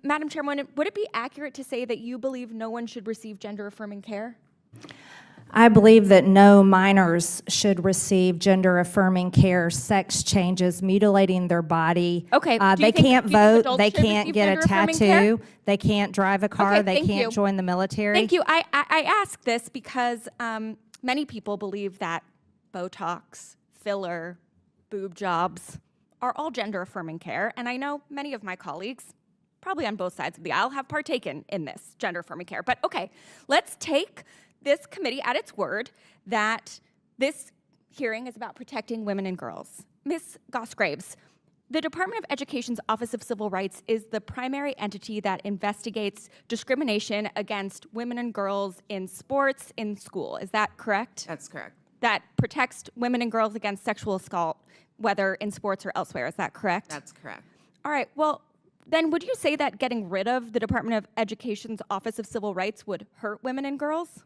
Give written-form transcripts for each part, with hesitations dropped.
Madam Chairwoman, would it be accurate to say that you believe no one should receive gender-affirming care? I believe that no minors should receive gender-affirming care, sex changes, mutilating their body. Okay, do They you think can't vote, adults they should can't receive get a gender-affirming care? tattoo, they can't drive a car, Okay, they thank can't you. join the military. Thank you. I ask this because many people believe that Botox, filler, boob jobs are all gender-affirming care, and I know many of my colleagues, probably on both sides of the aisle, have partaken in this gender-affirming care. But okay, let's take this committee at its word that this hearing is about protecting women and girls. Ms. Goss-Graves, the Department of Education's Office of Civil Rights is the primary entity that investigates discrimination against women and girls in sports in school. Is that correct? That's correct. That protects women and girls against sexual assault, whether in sports or elsewhere. Is that correct? That's correct. All right. Well, then would you say that getting rid of the Department of Education's Office of Civil Rights would hurt women and girls?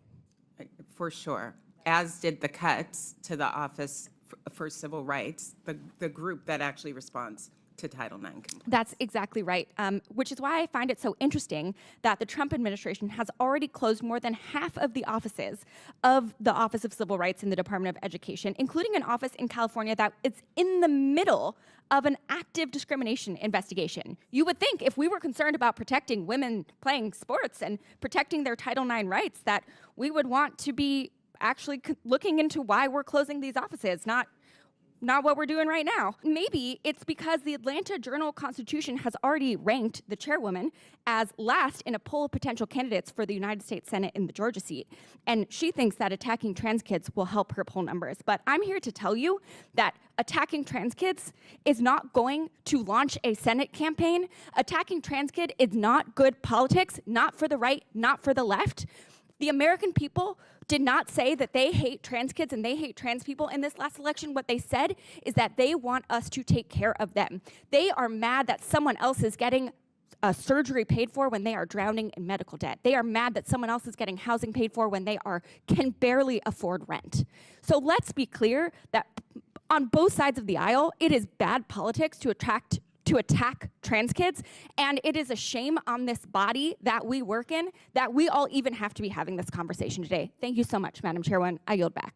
For sure. As did the cuts to the Office for Civil Rights, the group that actually responds to Title IX complaints. That's exactly right, which is why I find it so interesting that the Trump administration has already closed more than half of the offices of the Office of Civil Rights in the Department of Education, including an office in California that is in the middle of an active discrimination investigation. You would think if we were concerned about protecting women playing sports and protecting their Title IX rights that we would want to be actually looking into why we're closing these offices, not what we're doing right now. Maybe it's because the Atlanta Journal-Constitution has already ranked the chairwoman as last in a poll of potential candidates for the United States Senate in the Georgia seat. And she thinks that attacking trans kids will help her poll numbers. But I'm here to tell you that attacking trans kids is not going to launch a Senate campaign. Attacking trans kid is not good politics, not for the right, not for the left. The American people did not say that they hate trans kids and they hate trans people in this last election. What they said is that they want us to take care of them. They are mad that someone else is getting surgery paid for when they are drowning in medical debt. They are mad that someone else is getting housing paid for when they can barely afford rent. So let's be clear that on both sides of the aisle, it is bad politics to attack trans kids, and it is a shame on this body that we work in that we all even have to be having this conversation today. Thank you so much, Madam Chairwoman. I yield back.